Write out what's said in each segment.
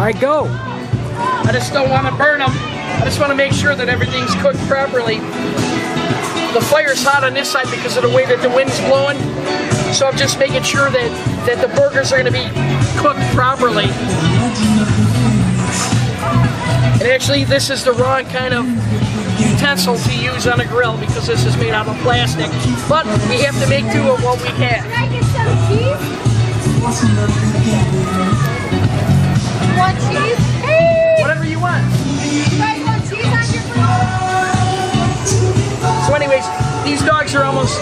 Alright, go. I just don't want to burn them. I just want to make sure that everything's cooked properly. The fire's hot on this side because of the way that the wind's blowing. So I'm just making sure that the burgers are going to be cooked properly. And actually, this is the wrong kind of utensil to use on a grill because this is made out of plastic. But we have to make do with what we have. Can I get some cheese? You want cheese? Hey! Whatever you want. You guys want cheese on your food? So anyways, these dogs are almost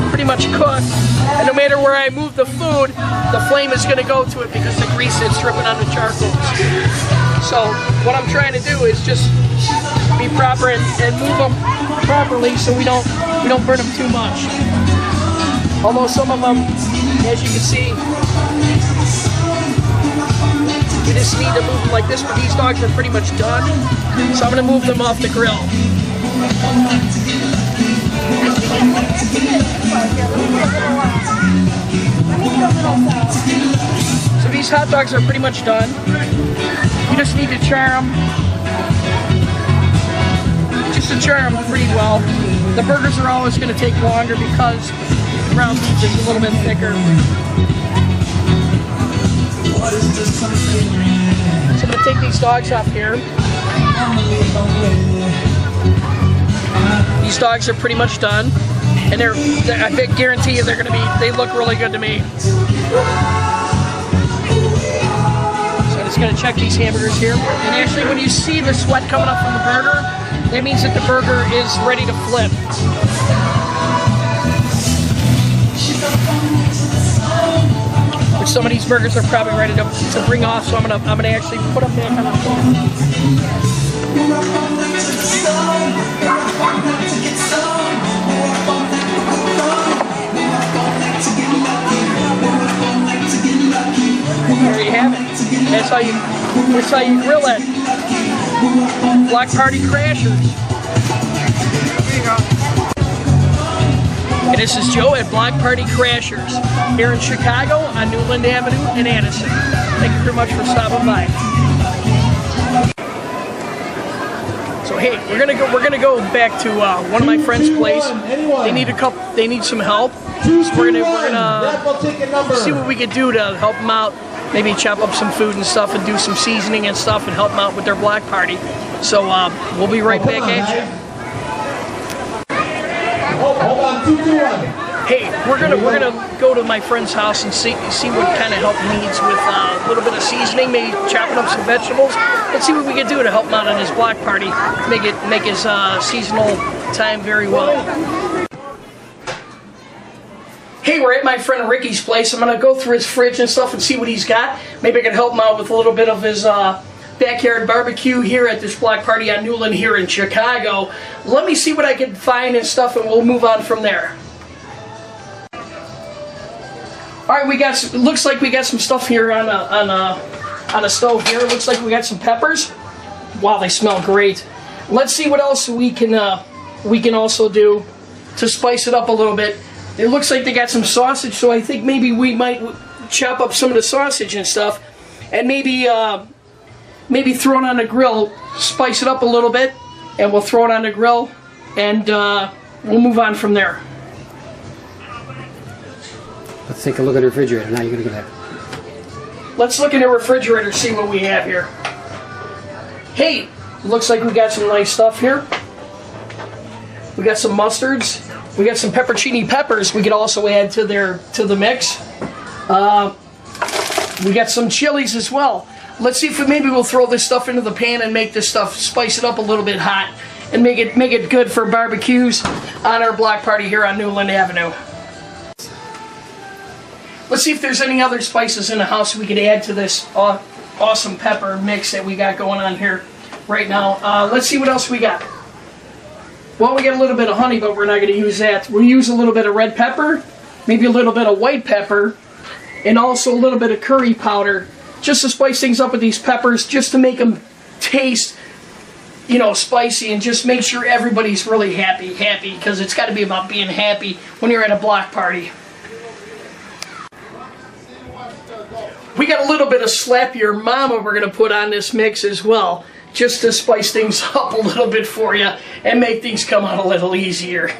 pretty much cooked. And no matter where I move the food, the flame is going to go to it because the grease is dripping on the charcoal. So what I'm trying to do is just be proper and move them properly so we don't burn them too much. Although some of them, as you can see, we just need to move them like this, but these dogs are pretty much done. So I'm going to move them off the grill. So these hot dogs are pretty much done. You just need to char them. Just to char them pretty well. The burgers are always going to take longer because the ground beef is a little bit thicker. So I'm going to take these dogs off here. These dogs are pretty much done. And I guarantee you they look really good to me. So I'm just going to check these hamburgers here. And actually when you see the sweat coming up from the burger, that means that the burger is ready to flip. Which some of these burgers are probably ready to bring off, so I'm gonna actually put them back on the floor. There you have it. That's how you grill it. Block Party Crashers. There you go. And this is Joe at Block Party Crashers here in Chicago on Newland Avenue in Addison. Thank you very much for stopping by. So hey, we're gonna go back to one of my friends' place. They need some help. So we're gonna see what we could do to help them out. Maybe chop up some food and stuff and do some seasoning and stuff and help them out with their block party. So we'll be right back at you. Hold on, 2, 2, 1. Hey, we're gonna go to my friend's house and see what kind of help he needs with a little bit of seasoning, maybe chopping up some vegetables. Let's see what we can do to help him out on his block party, make his seasonal time very well. Hey, we're at my friend Ricky's place. I'm gonna go through his fridge and stuff and see what he's got. Maybe I can help him out with a little bit of his backyard barbecue here at this block party on Newland here in Chicago. Let me see what I can find and stuff, and we'll move on from there. All right, looks like we got some stuff here on a stove here. Looks like we got some peppers. Wow, they smell great. Let's see what else we can also do to spice it up a little bit. It looks like they got some sausage, so I think maybe we might chop up some of the sausage and stuff, and maybe throw it on the grill, spice it up a little bit, and we'll throw it on the grill, and we'll move on from there. Let's take a look at the refrigerator. Now you're going to go there. Let's look in the refrigerator, see what we have here. Hey, looks like we got some nice stuff here. We got some mustards. We got some pepperoncini peppers we could also add to the mix. We got some chilies as well. Let's see if maybe we'll throw this stuff into the pan and make this stuff, spice it up a little bit hot, and make it good for barbecues on our block party here on Newland Avenue. Let's see if there's any other spices in the house we could add to this awesome pepper mix that we got going on here right now. Let's see what else we got. Well, we got a little bit of honey, but we're not going to use that. We'll use a little bit of red pepper, maybe a little bit of white pepper, and also a little bit of curry powder, just to spice things up with these peppers, just to make them taste, spicy, and just make sure everybody's really happy, because it's got to be about being happy when you're at a block party. We got a little bit of Slap Your Mama we're going to put on this mix as well, just to spice things up a little bit for you and make things come out a little easier.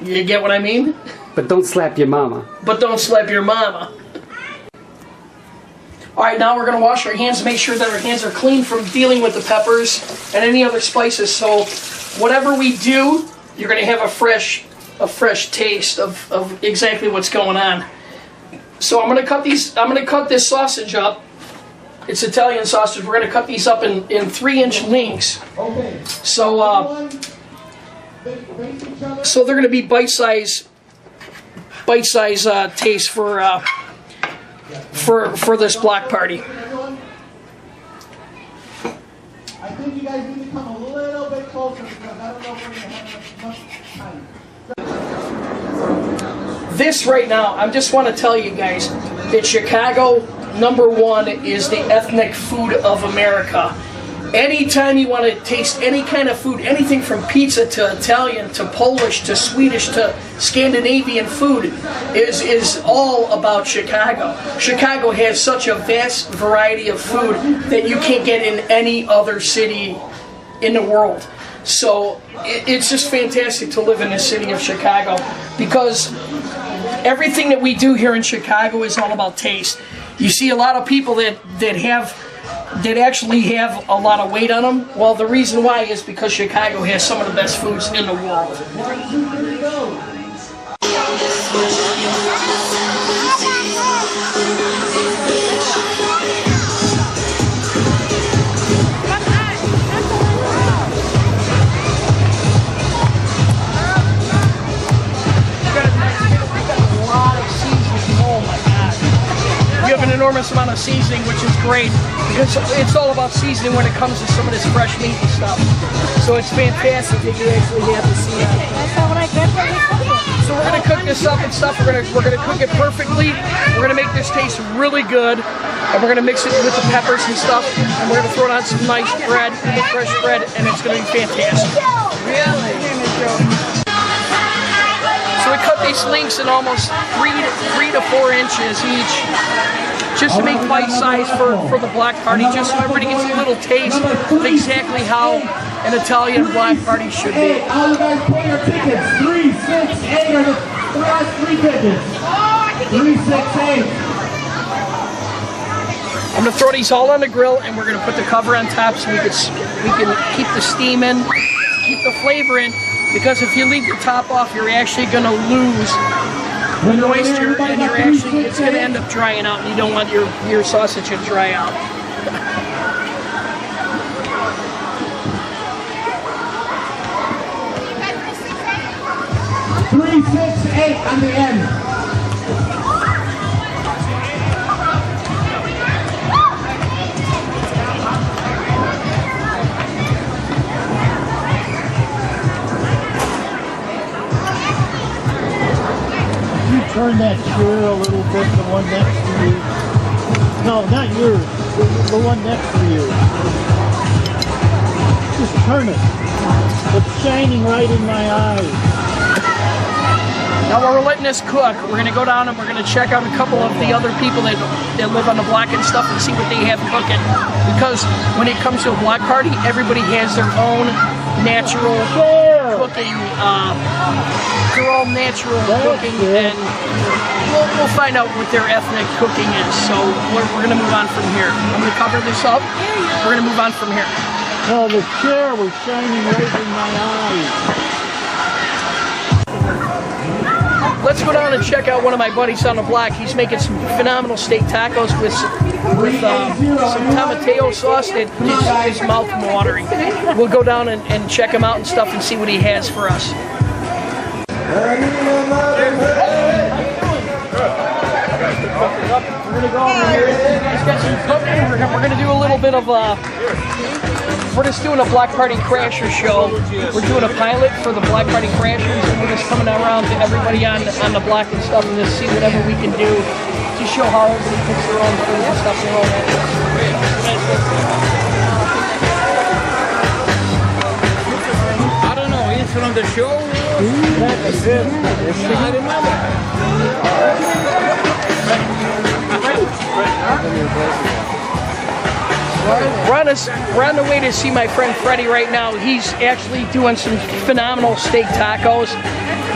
You get what I mean? But don't slap your mama. But don't slap your mama. Alright, now we're going to wash our hands and make sure that our hands are clean from dealing with the peppers and any other spices. So whatever we do, you're going to have a fresh taste of exactly what's going on. So I'm going to cut this sausage up. It's Italian sausage. We're going to cut these up in 3-inch links. So so they're going to be bite-size taste for this block party. I think you guys need to come a little bit closer because I don't know if we're going to have enough time. This right now, I just want to tell you guys that Chicago, #1, is the ethnic food of America. Anytime you want to taste any kind of food, anything from pizza to Italian to Polish to Swedish to Scandinavian food is all about Chicago. Chicago has such a vast variety of food that you can't get in any other city in the world. So it's just fantastic to live in the city of Chicago because everything that we do here in Chicago is all about taste. You see a lot of people that actually have a lot of weight on them. Well, the reason why is because Chicago has some of the best foods in the world. You have an enormous amount of seasoning, which is great because it's all about seasoning when it comes to some of this fresh meat and stuff. So it's fantastic that you actually have the seasoning. So we're gonna cook this up and stuff. We're gonna cook it perfectly. We're gonna make this taste really good, and we're gonna mix it with the peppers and stuff. And we're gonna throw it on some nice bread, fresh bread, and it's gonna be fantastic. Really? So we cut these links in almost 3 to 4 inches each, just to make bite size for the block party, just so everybody gets a little taste of exactly how an Italian block party should be. All you guys put your tickets. 3, 6, 8 are the last 3 digits. 3, 6, 8. I'm gonna throw these all on the grill, and we're gonna put the cover on top so we can keep the steam in, keep the flavor in. Because if you leave the top off, you're actually going to lose the moisture, and it's going to end up drying out, and you don't want your sausage to dry out. 3, 6, 8 on the end. Turn that chair a little bit, the one next to you. No, not yours. The one next to you. Just turn it. It's shining right in my eyes. Now while we're letting this cook, we're going to go down and we're going to check out a couple of the other people that live on the block and stuff and see what they have cooking. Because when it comes to a block party, everybody has their own natural cooking, and we'll find out what their ethnic cooking is. So we're going to move on from here. I'm going to cover this up. We're going to move on from here. No, the chair was shining right in my eyes. Let's go down and check out one of my buddies on the block. He's making some phenomenal steak tacos with some tomato sauce that is mouth-watering. We'll go down and check him out and stuff and see what he has for us. We're gonna go over here. He's got some cooking. We're gonna do a little bit of we're just doing a Block Party Crasher show. We're doing a pilot for the Block Party Crashers, and we're just coming around to everybody on the block and stuff, and just see whatever we can do to show how everybody picks their own food and stuff. I don't know. It's from the show. That's it. I remember. We're on the way to see my friend Freddie right now. He's actually doing some phenomenal steak tacos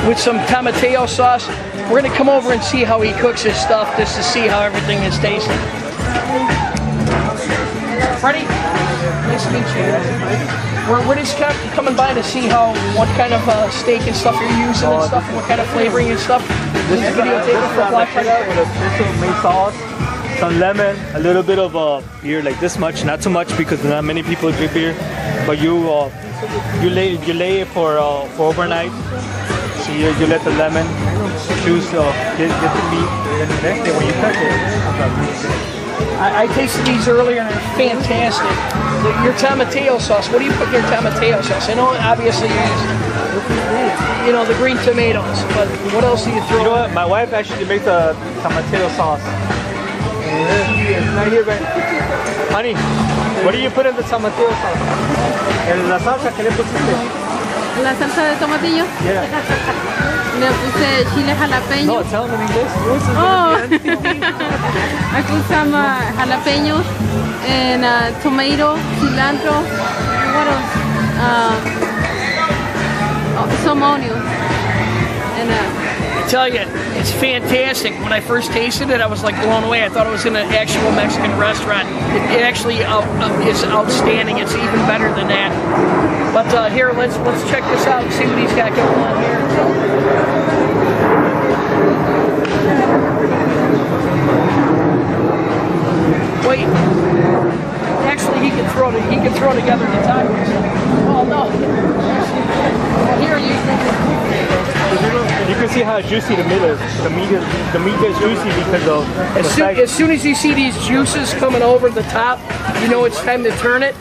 with some tomatillo sauce. We're gonna come over and see how he cooks his stuff just to see how everything is tasting. Freddie, nice to meet you. We're just coming by to see what kind of steak and stuff you're using and stuff, and what kind of flavoring and stuff. This is videotaping for Black Party with a special made sauce, some lemon, a little bit of beer, like this much, not too much because not many people drink beer. But you lay it for overnight. So you let the lemon juice get the meat, and the next day when you cook it. I tasted these earlier and they're fantastic. Your tomatillo sauce, what do you put in your tomatillo sauce? I know obviously you know the green tomatoes, but what else do you throw? You know what? My wife actually makes a tomatillo sauce. It's not here, but honey, what do you put in the tomatillo sauce? En la salsa que le pusiste? La salsa de tomatillo. Yeah. Le puse chile jalapeño. No, tell them in English. Oh. I put some jalapeños and tomato, cilantro. What else? Some onions. And I tell you, it's fantastic. When I first tasted it, I was like blown away. I thought it was in an actual Mexican restaurant. It actually is outstanding. It's even better than that. But here, let's check this out and see what he's got going on here. Wait. Actually, he can throw together the tacos. Oh no. Here You can see how juicy the meat is. The meat is juicy because of as soon as you see these juices coming over the top, you know it's time to turn it.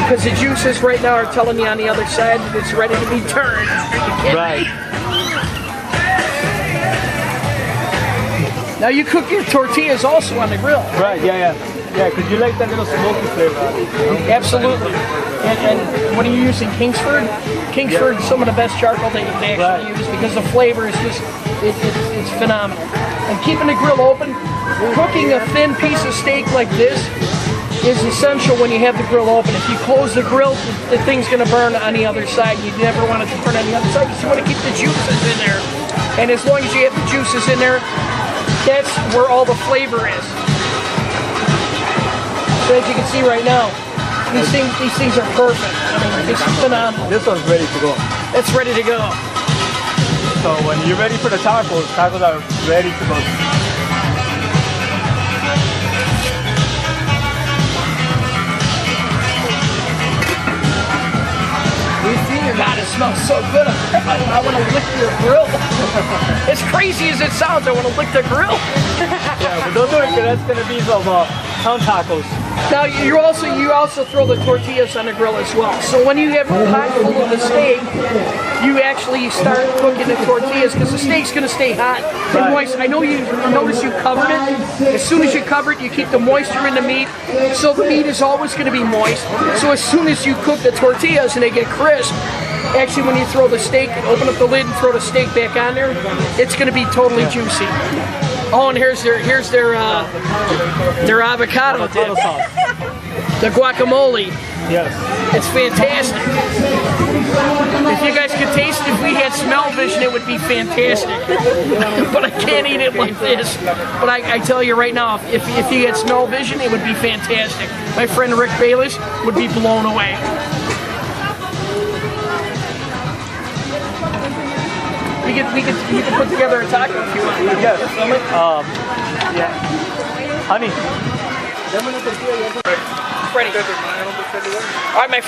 Because the juices right now are telling you on the other side that it's ready to be turned. Right. Now you cook your tortillas also on the grill. Right, yeah, because you like that little smoky flavor out of it, you know? Absolutely. And what are you using? Kingsford? Kingsford is some of the best charcoal they actually use because the flavor is just, it's phenomenal. And keeping the grill open, cooking a thin piece of steak like this is essential when you have the grill open. If you close the grill, the thing's going to burn on the other side. You never want it to burn on the other side because you want to keep the juices in there. And as long as you have the juices in there, that's where all the flavor is. So as you can see right now, these things are perfect. I mean, it's phenomenal. This one's ready to go. It's ready to go. So when you're ready for the tacos are ready to go. God, it smells so good. I want to lick your grill. As crazy as it sounds, I want to lick the grill. Yeah, but those are that's gonna be some town tacos. Now you also throw the tortillas on the grill as well. So when you have a pot full of the steak, you actually start cooking the tortillas because the steak's going to stay hot and moist. I know you notice you covered it. As soon as you cover it, you keep the moisture in the meat, so the meat is always going to be moist. So as soon as you cook the tortillas and they get crisp, actually when you throw the steak, open up the lid and throw the steak back on there, it's going to be totally juicy. Oh, and here's their avocado dip. Sauce. The guacamole. Yes. It's fantastic. If you guys could taste it, if we had smell vision, it would be fantastic. But I can't eat it like this. But I tell you right now, if you had smell vision, it would be fantastic. My friend Rick Baelish would be blown away. We could put together a taco if you want. Yes. Yeah. Honey. Freddie. All right, my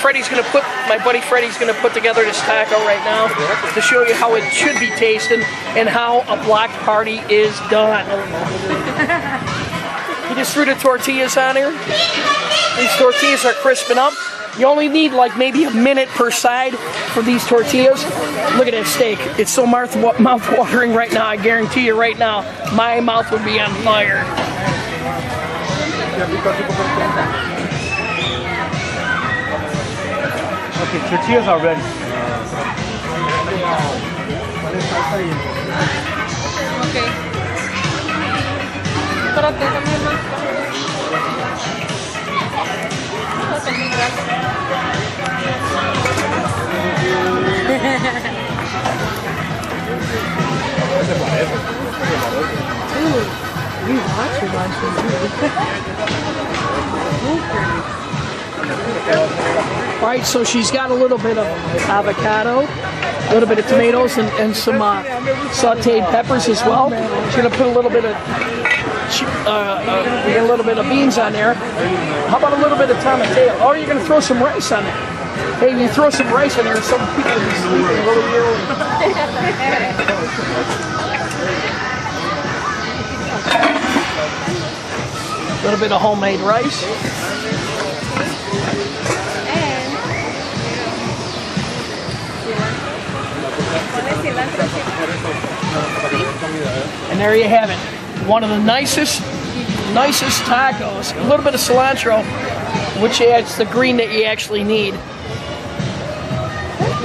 buddy Freddie's gonna put together this taco right now to show you how it should be tasting and how a block party is done. He just threw the tortillas on here. These tortillas are crisping up. You only need like maybe a minute per side for these tortillas. Look at that steak. It's so mouth-watering right now. I guarantee you right now, my mouth would be on fire. Okay, tortillas are ready. Okay. Espérate, All right, so she's got a little bit of avocado, a little bit of tomatoes, and some sauteed peppers as well. She's gonna put a little bit of we got a little bit of beans on there. How about a little bit of tomatillo? Oh, you're gonna throw some rice on there. Hey, you throw some rice on there, some people will be sleeping a little early. A little bit of homemade rice. And there you have it. One of the nicest tacos. A little bit of cilantro, which adds the green that you actually need.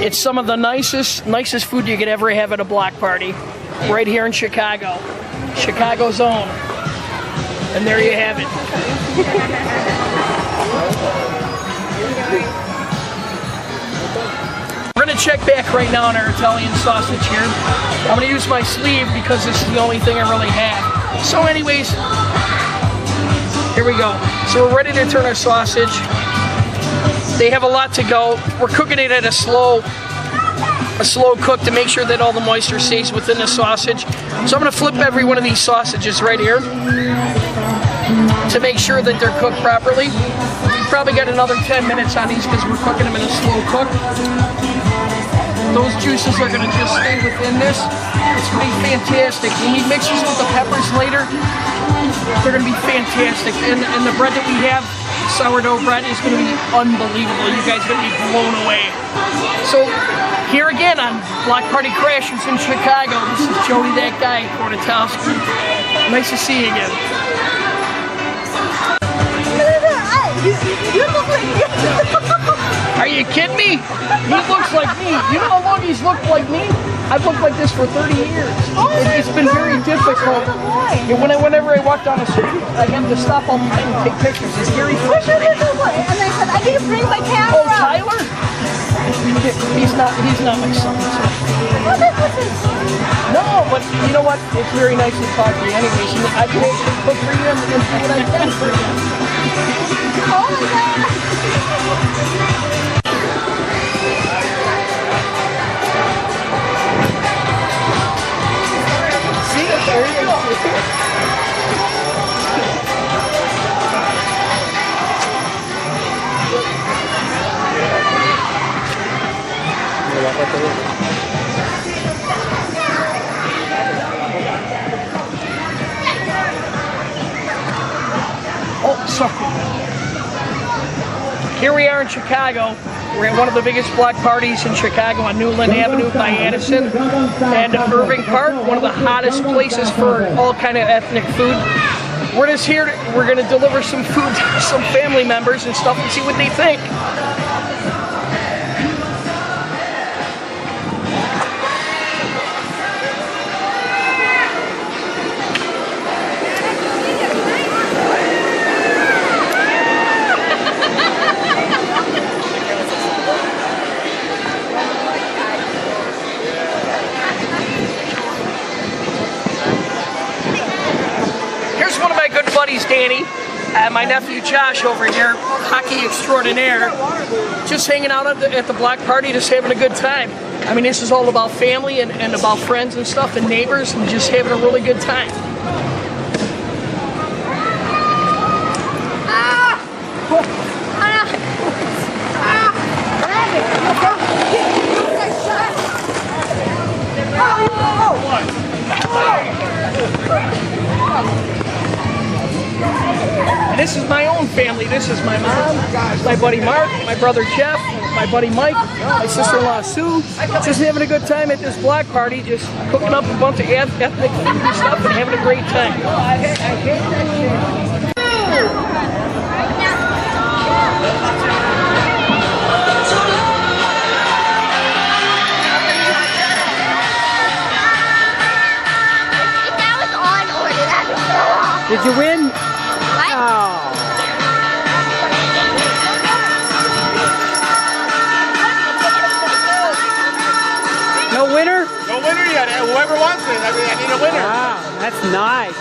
It's some of the nicest food you could ever have at a block party. Right here in Chicago. Chicago's own. And there you have it. We're gonna check back right now on our Italian sausage here. I'm gonna use my sleeve because this is the only thing I really have. So anyways, here we go. So we're ready to turn our sausage. They have a lot to go. We're cooking it at a slow cook to make sure that all the moisture stays within the sausage. So I'm gonna flip every one of these sausages right here to make sure that they're cooked properly. We probably got another 10 minutes on these because we're cooking them in a slow cook. Those juices are gonna just stay within this. It's gonna be fantastic. When we mix these with the peppers later, they're gonna be fantastic. And the bread that we have, sourdough bread, is gonna be unbelievable. You guys are gonna be blown away. So here again on Block Party Crashers in Chicago, this is Joey That Guy Kornatowski. Nice to see you again. You look like me. Are you kidding me? He looks like me. You know how long he's looked like me? I've looked like this for 30 years. It's been very difficult. Whenever I walk down the street, I have to stop all the time and take pictures. It's very frustrating. And I said, I need to bring my camera. Oh, Tyler? He's not my son. No, but you know what? It's very nice to talk to you anyways. And I can actually cook for you and do what I can for you. Oh my God. Oh, sorry. Here we are in Chicago. We're at one of the biggest block parties in Chicago on Newland Avenue by Addison and Irving Park, one of the hottest places for all kind of ethnic food. We're just here, we're gonna deliver some food to some family members and stuff and see what they think. Buddies Danny and my nephew Josh over here, hockey extraordinaire, just hanging out at the block party, just having a good time. I mean, this is all about family and about friends and stuff and neighbors and just having a really good time. And this is my own family. This is my mom, my buddy Mark, my brother Jeff, my buddy Mike, my sister-in-law Sue. Just having a good time at this block party, just cooking up a bunch of ethnic food and stuff and having a great time. That was on order. That's so awesome. Did you win? What? Oh. whoever wants it. I mean, I need a winner. Wow, that's nice.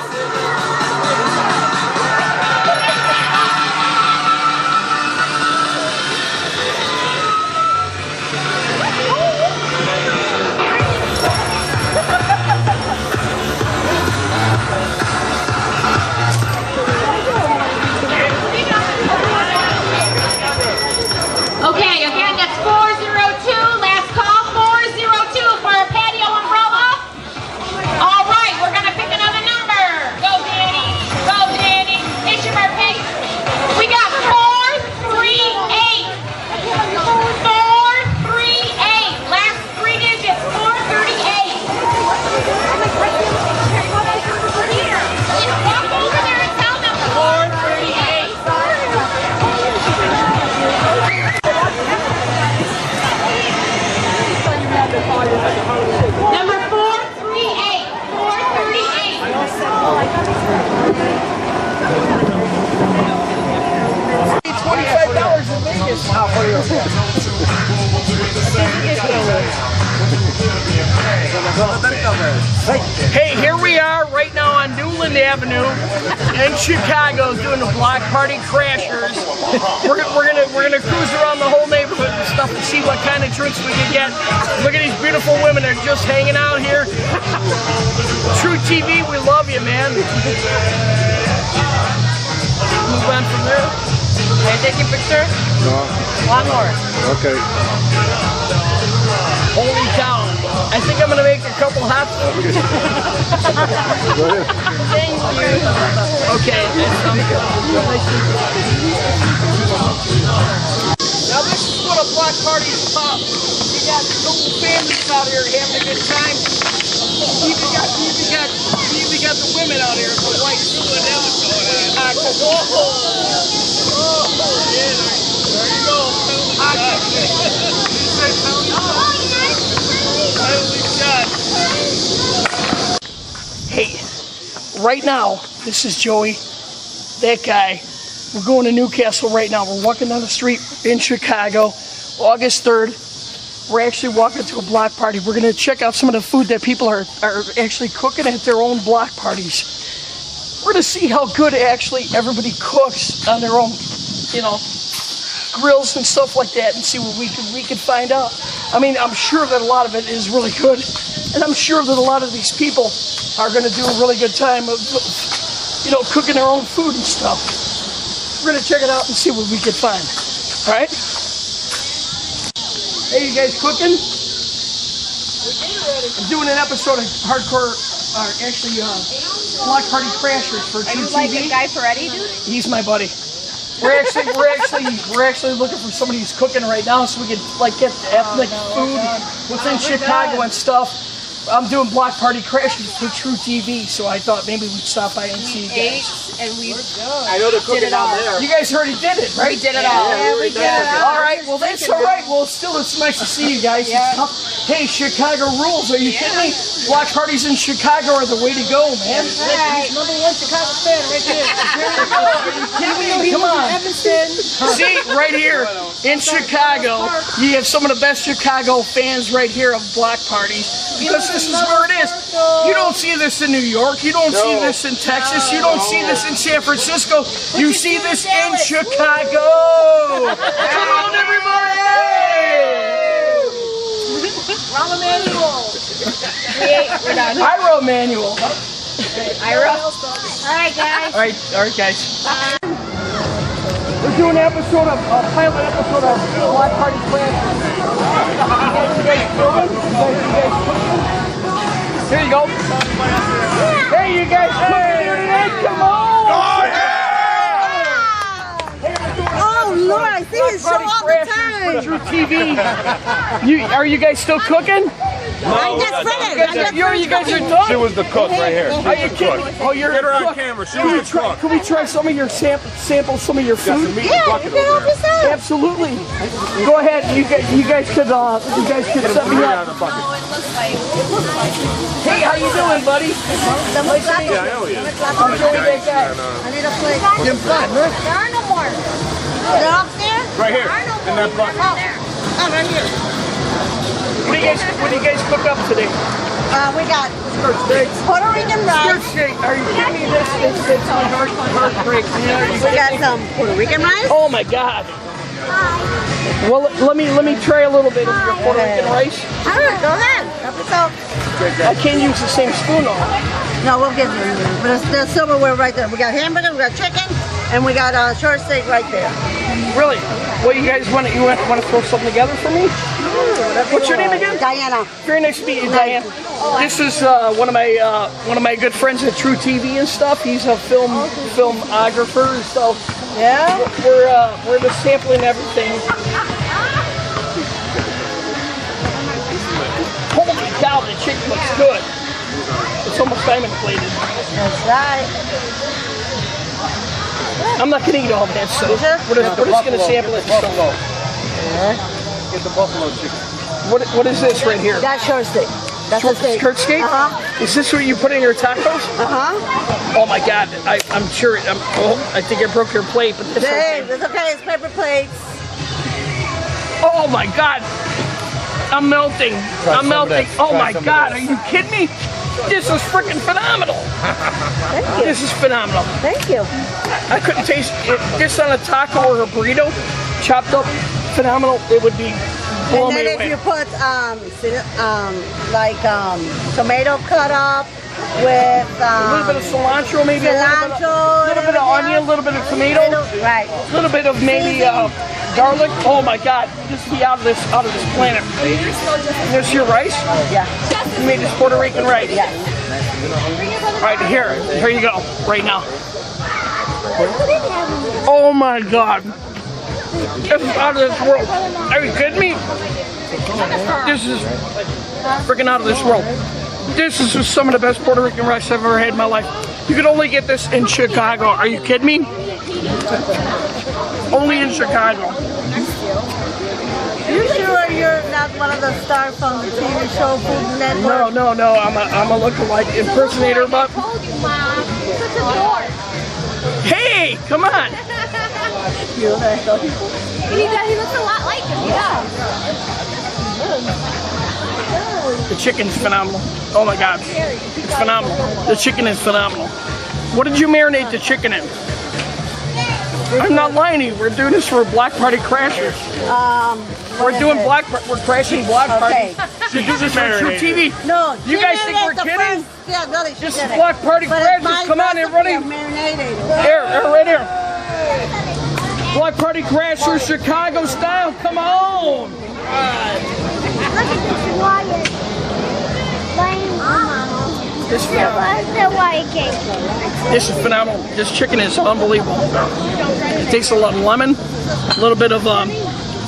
Okay, again, that's 402. Last call, 402 for a patio umbrella. All right, we're gonna pick another number. Go, Danny. Go, Danny. It's your birthday. We got 438. 438. Last three digits, 438. Walk over there and tell them 438. Number 438. 438. $25 in Vegas. Hey, here we are right now on Newland Avenue in Chicago doing the Block Party Crashers. We're gonna cruise around the whole neighborhood and stuff to see what kind of drinks we can get. Look at these beautiful women, they're just hanging out here. True TV, we love you, man. Move on from there. Can I take your picture? No. One more. Okay. Holy cow. I think I'm going to make a couple hot dogs. Go ahead. Thank you. Okay, that sounds good. Now this is what a block party is about. You got local families out here having a good time. You even got the women out here. The white doing that was going on. Yeah, there you go. Hey, right now, this is Joey, that guy. We're going to Newcastle right now. We're walking down the street in Chicago, August 3rd. We're actually walking to a block party. We're going to check out some of the food that people are actually cooking at their own block parties. We're going to see how good actually everybody cooks on their own, you know, grills and stuff like that, and see what we can find out. I mean, I'm sure that a lot of it is really good, and I'm sure that a lot of these people are going to do a really good time of, you know, cooking their own food and stuff. We're going to check it out and see what we can find. All right? Hey, you guys cooking? I'm doing an episode of Hardcore, Block Party Crashers for True TV. Like a guy for Eddie, dude? He's my buddy. We're actually looking for somebody who's cooking right now, so we can like get ethnic food within Chicago and stuff. I'm doing Block Party Crashers for True TV, so I thought maybe we'd stop by and see you guys. And we I know the cooking down there. You guys already did it, right? We did it all. Yeah, we did it. All right, well that's all right. Well, still, it's nice to see you guys. Hey, Chicago rules. Are you kidding me? Block parties in Chicago are the way to go, man. Right. Number one Chicago fan right there. There you go. Are you kidding me? Come on. See, right here in Chicago, you have some of the best Chicago fans right here of block parties, because this is where it is. You don't see this in New York. You don't see this in Texas. You don't see this in San Francisco. You see this in Chicago. Come on, everybody! Rahm Emanuel. We're done. Ira Emanuel. Ira. All right, guys. All right, guys. We're doing an episode of a pilot episode of Block Party Crashers. You guys filming? You guys cooking? Here you go. Hey, you guys cooking here today? Come on! Oh, Lord, I see his show all the time. True TV. Are you guys still cooking? I just finished. You guys are done? She was the cook right here. Are you kidding me? Oh, you're Get her a on cook. camera. She was the cook. Can we try some of your sample some of your food? Yeah, you can help us out. Absolutely. Go ahead. You guys could set me up. Hey, how you doing, buddy? Yeah, I know he is. I'm Joey, that guy. I need a plate. There are no more. They're up there? Right here, in that bucket. Oh, right here. What do you guys cook up today? We got Puerto Rican rice. Are you kidding me? This is my heart breaks. We got some Puerto Rican rice. Oh my God. Well, let me try a little bit of your Puerto Rican rice. All right, go ahead. Help yourself. I can't use the same spoon though. No, we'll give you. But there's silverware right there. We got hamburger, we got chicken, and we got short steak right there. Really? Well, you guys want to throw something together for me? What's your name again? Diana. Very nice to meet you, Diane. This is one of my good friends at True TV and stuff. He's a filmographer and stuff. Yeah. We're just sampling everything. Holy cow, the chicken looks good. It's almost diamond plated. That's right. I'm not gonna eat all that stuff. We're just gonna sample it. Get the buffalo chicken. What is this right here? That's short steak. That's a steak. Skirt steak? Is this what you put in your tacos? Oh my God! I'm sure. I think I broke your plate, but this. Hey, that's okay. It's paper plates. Oh my God! I'm melting. I'm melting. Oh my God! Are you kidding me? This is freaking phenomenal. Thank you. This is phenomenal. Thank you. I couldn't taste this on a taco or a burrito, chopped up, phenomenal. It would be blowing me And then away. if you put tomato cut up with A little bit of cilantro, maybe cilantro, a little bit of onion, a little bit of tomato, right? a little bit of maybe garlic. Oh my God, this would be out of this planet. There's your rice. Yeah. You made this Puerto Rican rice. Yeah. All right, here you go, right now. Oh my God, this is out of this world. Are you kidding me? This is freaking out of this world. This is just some of the best Puerto Rican rice I've ever had in my life. You can only get this in Chicago. Are you kidding me? Only in Chicago. You sure you're not one of the stars from the TV show Food Network? No. I'm a lookalike impersonator, but hey, come on. He looks a lot like him. Yeah. The chicken's phenomenal. Oh my God, it's phenomenal. The chicken is phenomenal. What did you marinate the chicken in? I'm not lying to you. We're doing this for Black Party Crashers. We're crashing Black Party. To do this for True TV. No, You guys think we're kidding? Yeah, really. This is Black Party Crashers. Come on, everybody. Here, right here. Black Party Crashers, Chicago style. Come on. This is phenomenal. This chicken is unbelievable. It takes a lot of lemon, a little bit of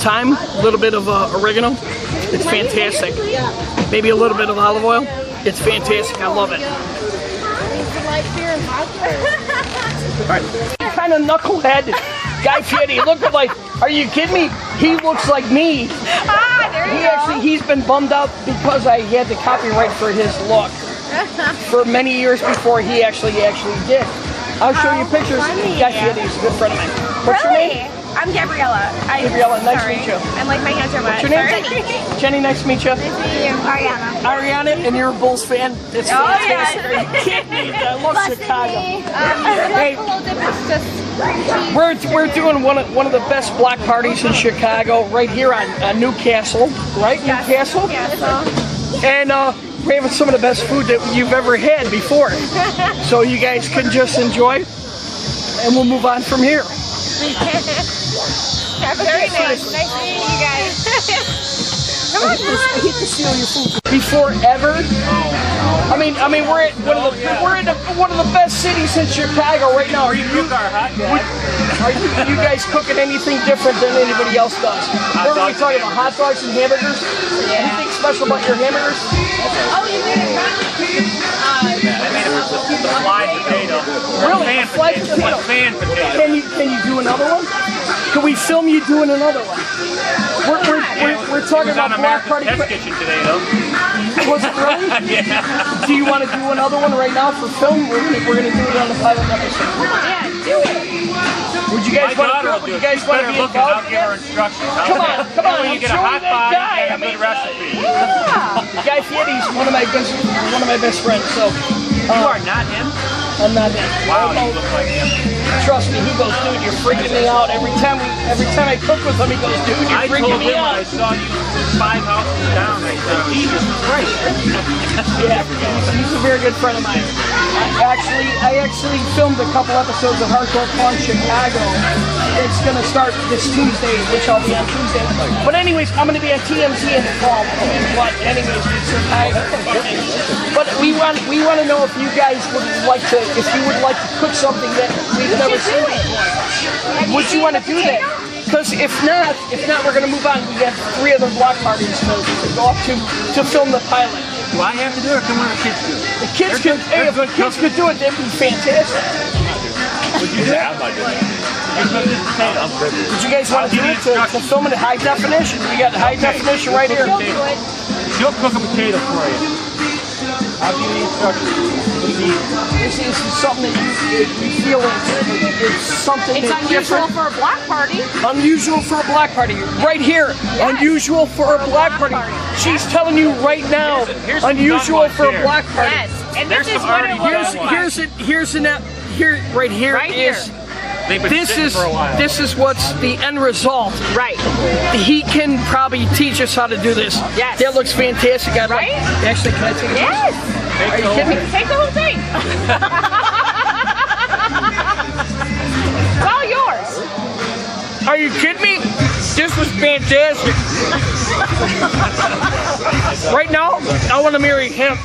thyme, a little bit of oregano. It's fantastic. Maybe a little bit of olive oil. It's fantastic. I love it. All right. Kind of knucklehead Guy Fieri. Look like. Are you kidding me? He looks like me. He's been bummed out because I had the copyright for his look for many years before he actually did. I'll show you pictures. Guy Fieri is a good friend of mine. What's your name? I'm Gabriella. Gabriella, nice to meet you. And like my hands are wet. What's your name? Jenny, nice to meet you. Nice to meet you. Ariana, and you're a Bulls fan? It's fantastic. Are you kidding me? I love Chicago. Hey, we're doing one of the best block parties in Chicago right here on Newcastle, right? Yes. Newcastle? And we're having some of the best food that you've ever had before. So you guys can just enjoy, and we'll move on from here. Very nice. Nice meeting you guys. I hate to steal your food. Before ever. I mean, we're at one of the best cities in Chicago right now. Are you guys cooking anything different than anybody else does? What are we talking about? Hot dogs and hamburgers? Yeah. Anything special about your hamburgers? Oh, you made it. The fried potato. Really? A fried potato? Fan potato. Can you do another one? Can we film you doing another one? We're talking about Black Party. Test kitchen today, though. Was it really? Yeah. Do you want to do another one right now for film? We're gonna do it on the pilot episode. Yeah, do it. Would you guys want to? Would you guys want to be looking, I'll involved? give her instructions. Come on, come on. When you get a hot body and a good recipe. Guy Fieri's one of my best friends. So You are not him? I'm not him. Wow, you look like him. Trust me, he goes, dude, you're freaking me out. Every time I cook with him, he goes, dude, you're I freaking told me him when out. I saw you 5 houses down, I said, Jesus Christ. Yeah, he's a very good friend of mine. I actually filmed a couple episodes of Hardcore Punk Chicago. It's gonna start this Tuesday, which I'll be on Tuesday. But anyways, I'm gonna be on TMZ in the fall. But anyways, but we want to know if you guys would like to, if you would like to cook something that we've never seen before. Would you want to do that? Because if not, we're gonna move on. We got 3 other block parties to go up to film the pilot. Do I have to do it, or can one of the kids do it? The kids could, hey, if the kids could do it, that'd be fantastic. Would you have my dinner? Would you guys want to do it to film it in high definition? We got high definition right here. She'll cook a potato for you. I'll give you the instructions. This is something that you feel it's something It's that's unusual different. for a block party. Unusual for a block party. Right here. Yes. Unusual for a block party. She's telling you right now. Here's some Unusual dumplings for a here. block party. Yes, and There's this is some what it already looks done like. Here's right here Right here. is. They've been This sitting is for a while. this is what's the end result. Right. He can probably teach us how to do this. Yes. That looks fantastic. I'd like- Right? Actually, can I take a Yes. Are you kidding me? Take the whole thing. It's all yours. Are you kidding me? This was fantastic. Right now, I want to marry him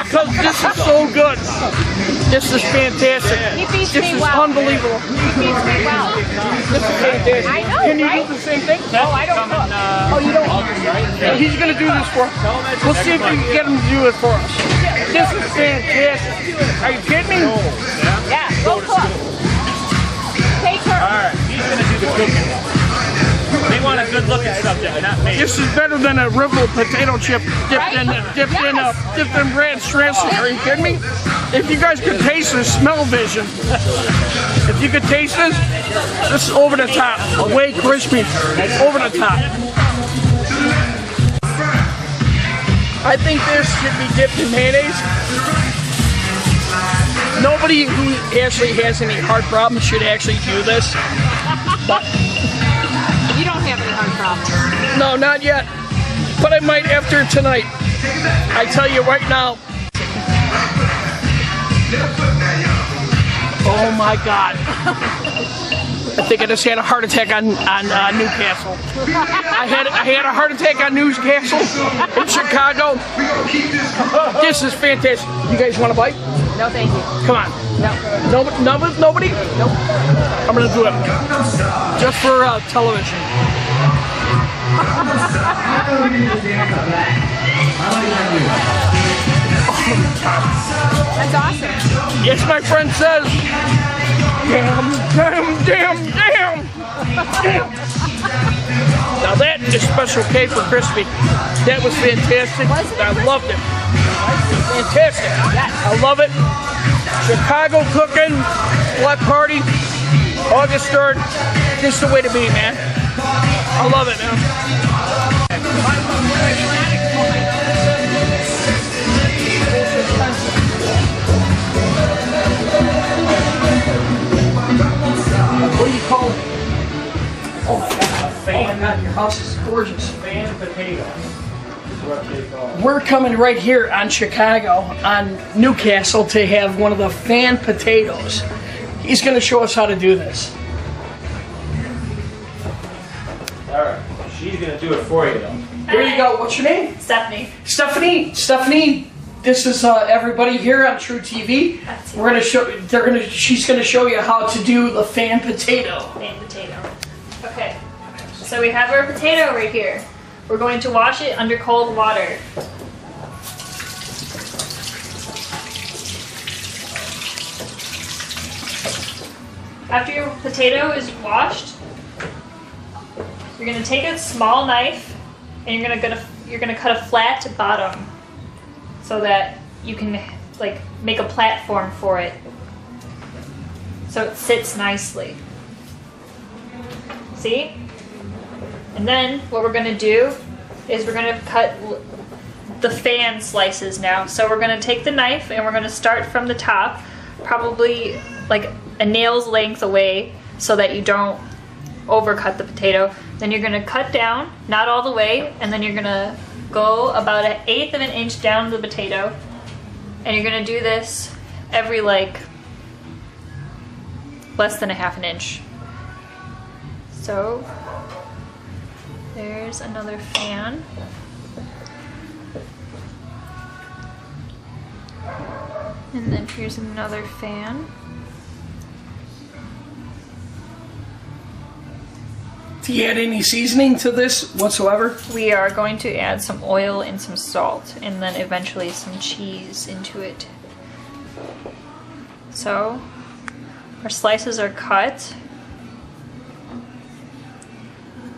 because this is so good. This is fantastic. He feeds This me is well. unbelievable. He feeds me well. This is fantastic. I know, Can you right? do the same thing? Oh, I don't cook. Oh, you don't? Yeah, he's going to do this for us. We'll see if we can get him to do it for us. This is fantastic. Are you kidding me? Yeah, go cook. Take her. Alright, he's gonna do the cooking. They want a good looking subject, not me. This is better than a Ribble potato chip dipped in ranch dressing. Are you kidding me? If you guys could taste this, smell vision. If you could taste this is over the top, way crispy, over the top. I think this should be dipped in mayonnaise. Nobody who actually has any heart problems should actually do this. But You don't have any heart problems. no, not yet. But I might after tonight. I tell you right now. Oh my God. I think I just had a heart attack on Newcastle. I had a heart attack on Newcastle in Chicago. This is fantastic. You guys want a bite? No, thank you. Come on. No. Nobody? Nope. I'm gonna do it just for television. That's awesome. Yes, my friend says. Damn. Now that is special K for crispy. That was fantastic. I loved it. Fantastic. I love it. Chicago cooking, block party, August 3rd. This is the way to be, man. I love it, man. What do you call it? Oh my God, your house is gorgeous. Fan potatoes is what they call it. We're coming right here on Chicago, on Newcastle, to have one of the fan potatoes. He's going to show us how to do this. Alright, she's gonna do it for you though. Here you go. What's your name? Stephanie. Stephanie, this is everybody here on True TV. We're gonna show. She's gonna show you how to do the fan potato. Fan potato. Okay. So we have our potato right here. We're going to wash it under cold water. After your potato is washed, you're going to take a small knife and you're going to cut a flat bottom so that you can make a platform for it so it sits nicely. See? And then what we're gonna do is we're gonna cut the fan slices now. So we're gonna take the knife and we're gonna start from the top, probably like a nail's length away so that you don't overcut the potato. Then you're gonna cut down, not all the way, and then you're gonna go about 1/8 of an inch down the potato. And you're gonna do this every like less than 1/2 an inch. So there's another fan. And then here's another fan. Do you add any seasoning to this whatsoever? We are going to add some oil and some salt, and then eventually some cheese into it. So our slices are cut.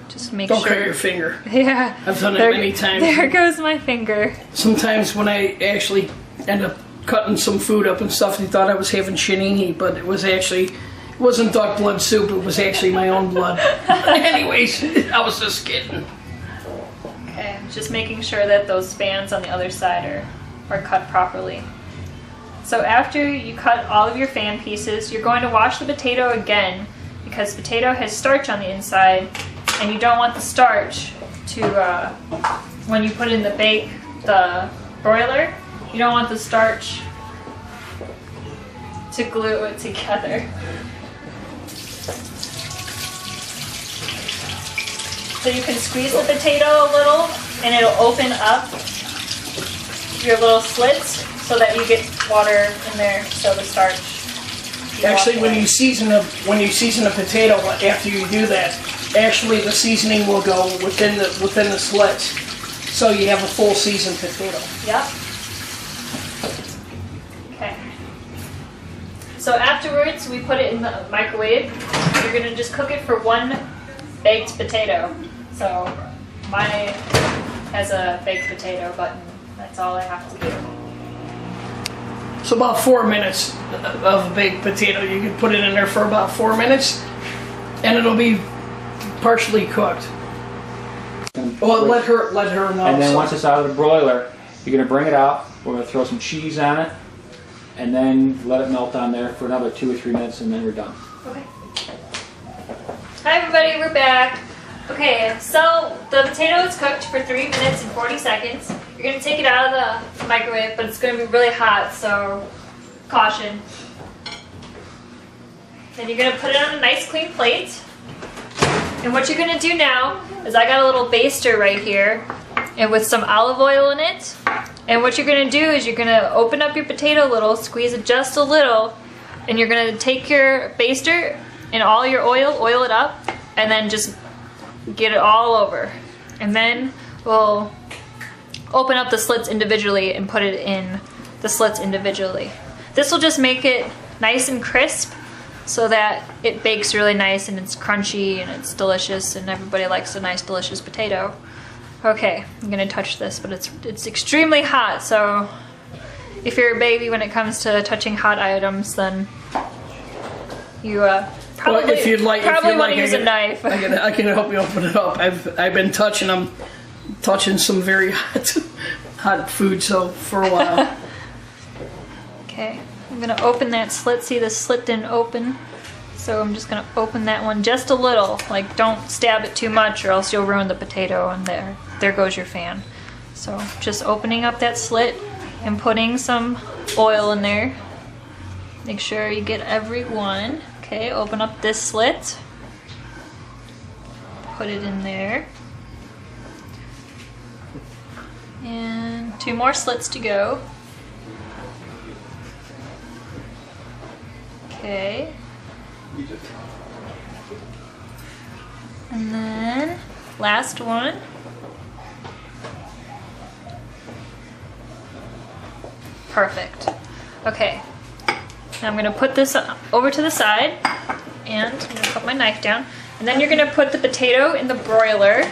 Just make Don't sure. cut your finger. Yeah. I've done it many times. There goes my finger. Sometimes when I actually end up cutting some food up and stuff, they thought I was having shinini, but it was actually, it wasn't duck blood soup, it was actually my own blood. Anyways, I was just kidding. Okay, just making sure that those fans on the other side are cut properly. So after you cut all of your fan pieces, you're going to wash the potato again because potato has starch on the inside and you don't want the starch to, when you put it in the broiler, you don't want the starch to glue it together. So you can squeeze the potato a little and it'll open up your little slits so that you get water in there so the starch. Actually, when you season a potato, after you do that, actually the seasoning will go within the slits, so you have a full seasoned potato. Yep. Okay. So afterwards, we put it in the microwave. You're gonna just cook it for 1 baked potato. So mine has a baked potato button. That's all I have to do. So about 4 minutes of baked potato. You can put it in there for about 4 minutes, and it'll be partially cooked. Well, let her know. And then once it's out of the broiler, you're going to bring it out. We're going to throw some cheese on it, and then let it melt on there for another 2 or 3 minutes, and then we're done. Okay. Hi everybody, we're back. Okay, so the potato is cooked for 3 minutes and 40 seconds. You're going to take it out of the microwave, but it's going to be really hot, so caution. Then you're going to put it on a nice clean plate. And what you're going to do now is I got a little baster right here and with some olive oil in it. And what you're going to do is you're going to open up your potato a little, squeeze it just a little, and you're going to take your baster and all your oil it up, and then just get it all over. And then we'll open up the slits individually and put it in the slits individually. This will just make it nice and crisp so that it bakes really nice and it's crunchy and it's delicious and everybody likes a nice delicious potato. Okay, I'm gonna touch this, but it's extremely hot, so if you're a baby when it comes to touching hot items, then you probably, well, if you'd like, want to use a knife. I can help you open it up. I've been touching some very hot food for a while. Okay, I'm gonna open that slit. See, the slit didn't open, so I'm just gonna open that one just a little. Like, don't stab it too much, or else you'll ruin the potato. And there goes your fan. So just opening up that slit and putting some oil in there. Make sure you get every one. Okay, open up this slit. Put it in there. And 2 more slits to go. Okay. And then last one. Perfect. Okay. Now I'm going to put this over to the side, and I'm going to put my knife down. And then you're going to put the potato in the broiler.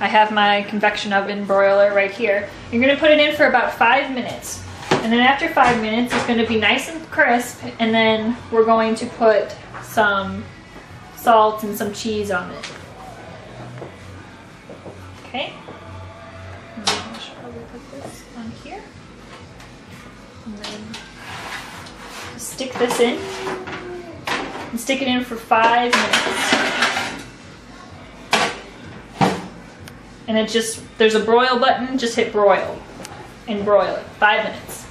I have my convection oven broiler right here. You're going to put it in for about 5 minutes. And then after 5 minutes, it's going to be nice and crisp. And then we're going to put some salt and some cheese on it. Okay. And then I should probably put this on here. And then stick this in. And stick it in for 5 minutes. And it just, there's a broil button, just hit broil. And broil it. 5 minutes.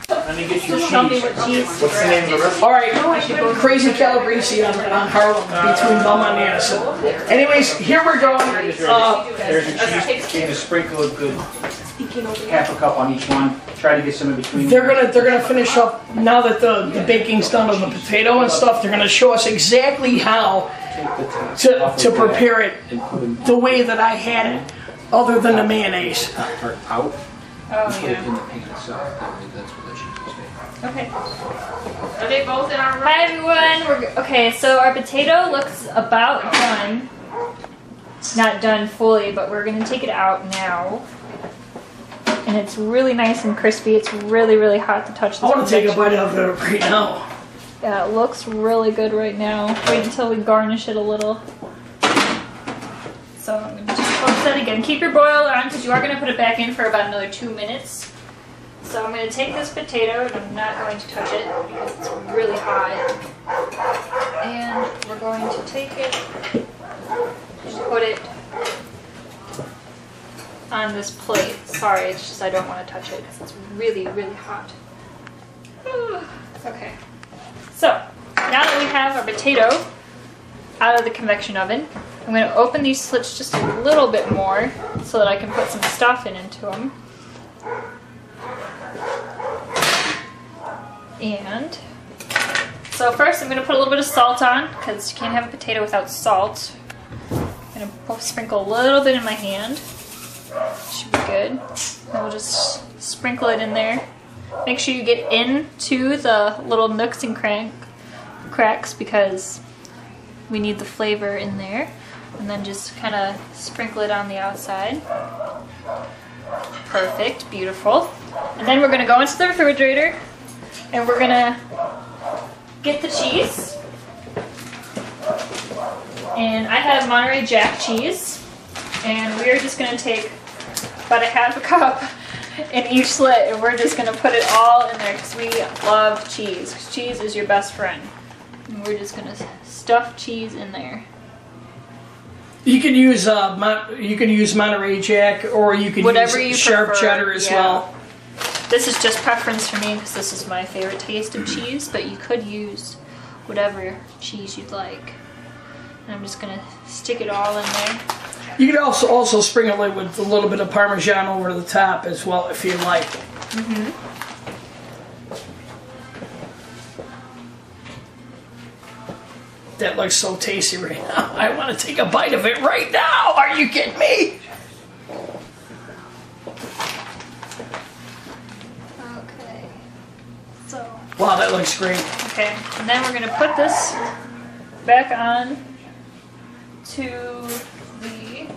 Let me get you cheese. Tell me what cheese. What's the name of the restaurant? All right, Crazy Calabrese on Harlem between Belmont and Addison. Anyways, here we're going. There's your cheese. You just sprinkle a good half a cup on each one. Try to get some in between. They're gonna finish up now that the baking's done on the potato and stuff. They're gonna show us exactly how to prepare it the way that I had it, other than the mayonnaise. Out. Oh, Put it yeah. in the pan itself. That's what the cheese is made. Okay. Are they both in our room? Hi everyone. Okay, so our potato looks about done. Not done fully, but we're gonna take it out now. And it's really nice and crispy. It's really, really hot to touch this. I want to take a bite of it right now. Yeah, it looks really good right now. Wait until we garnish it a little. So I'm gonna just close that again. Keep your boiler on because you are gonna put it back in for about another 2 minutes. So I'm gonna take this potato and I'm not going to touch it because it's really hot. And we're going to take it and put it on this plate. Sorry, it's just I don't want to touch it because it's really, really hot. Okay. So, now that we have our potato out of the convection oven, I'm going to open these slits just a little bit more so that I can put some stuff into them. And so first I'm going to put a little bit of salt on because you can't have a potato without salt. I'm going to sprinkle a little bit in my hand. Should be good. And we'll just sprinkle it in there. Make sure you get into the little nooks and cracks because we need the flavor in there. And then just kind of sprinkle it on the outside. Perfect, beautiful. And then we're going to go into the refrigerator and we're going to get the cheese. And I have Monterey Jack cheese. And we are just going to take about a half a cup in each slit and we're just going to put it all in there because we love cheese. Cheese is your best friend. And we're just going to stuff cheese in there. You can use Monterey Jack, or you can Whatever use you sharp prefer, cheddar as yeah. well. This is just preference for me because this is my favorite taste of cheese, but you could use whatever cheese you'd like. And I'm just going to stick it all in there. You can also sprinkle it with a little bit of Parmesan over the top as well if you like. Mm-hmm. That looks so tasty right now. I want to take a bite of it right now. Are you kidding me? Okay. So. Wow, that looks great. Okay, and then we're going to put this back on to the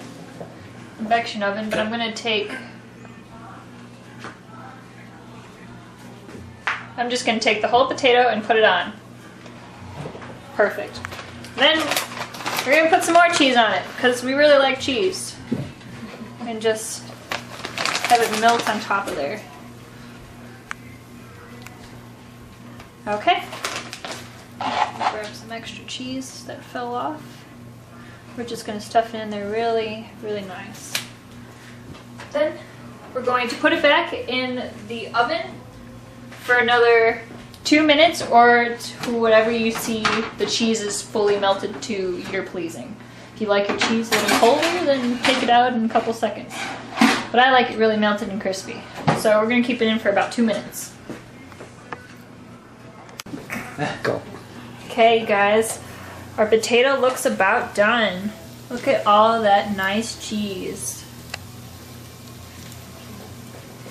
convection oven, but I'm going to I'm just going to take the whole potato and put it on. Perfect. Then we're going to put some more cheese on it because we really like cheese. And just have it melt on top of there. Okay. Grab some extra cheese that fell off. We're just going to stuff it in there really, really nice. Then we're going to put it back in the oven for another 2 minutes or to whatever you see the cheese is fully melted to your pleasing. If you like your cheese a little colder, then take it out in a couple seconds. But I like it really melted and crispy. So we're going to keep it in for about 2 minutes. Go. Okay, guys, our potato looks about done. Look at all of that nice cheese.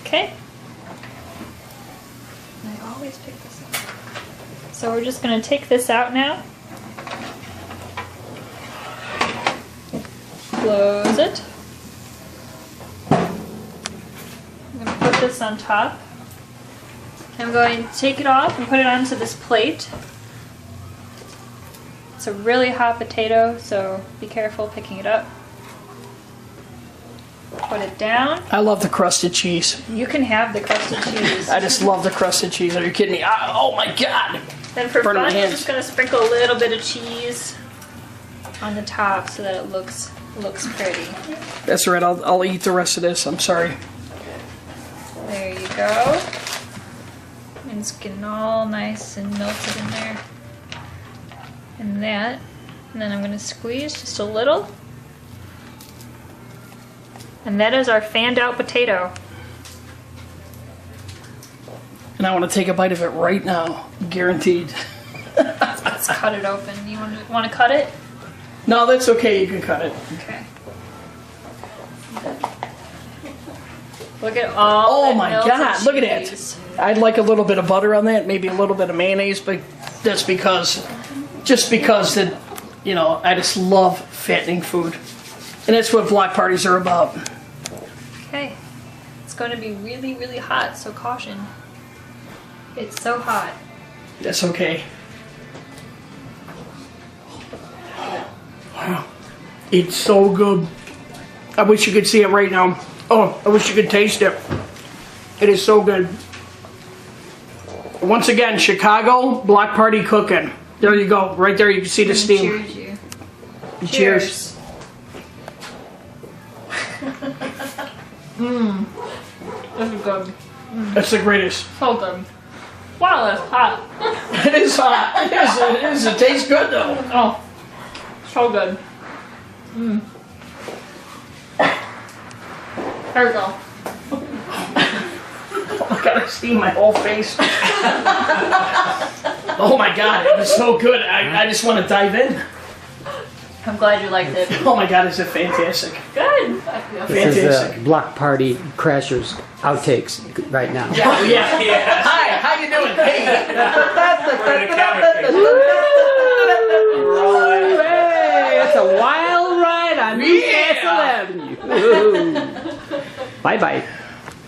Okay. I always pick this up. So we're just going to take this out now. Close it. I'm going to put this on top. I'm going to take it off and put it onto this plate. It's a really hot potato, so be careful picking it up. Put it down. I love the crusted cheese. You can have the crusted cheese. I just love the crusted cheese. Are you kidding me? Oh my god! Then for Burn my fun, I'm hands. just gonna sprinkle a little bit of cheese on the top so that it looks pretty. That's right. I'll eat the rest of this. I'm sorry. There you go. And it's getting all nice and melted in there. And that. And then I'm gonna squeeze just a little. And that is our fanned out potato. And I want to take a bite of it right now. Guaranteed. Let's cut it open. You want to cut it? No, that's okay. You can cut it. Okay. Look at all. Oh my god! Look at that. I'd like a little bit of butter on that, maybe a little bit of mayonnaise, but that's just because that, you know, I just love fattening food, and that's what block parties are about. Okay. It's going to be really, really hot, so caution. It's so hot. That's okay. Wow, it's so good. I wish you could see it right now. Oh, I wish you could taste it. It is so good. Once again, Chicago Block Party Cooking. There you go. Right there, you can see the steam. Cheers you. Cheers. This is good. That's the greatest. So good. Wow, that's hot. It is hot. It is. It tastes good though. Oh, so good. There we go. I gotta steam my whole face. Oh my god, it was so good. I just want to dive in. I'm glad you liked it. Oh my god, is it fantastic. Good. This is Fantastic. Block Party Crashers outtakes right now. Oh yeah. Hi, how you doing? Hey. Hey, it's a wild ride on Newcastle Avenue. Bye bye.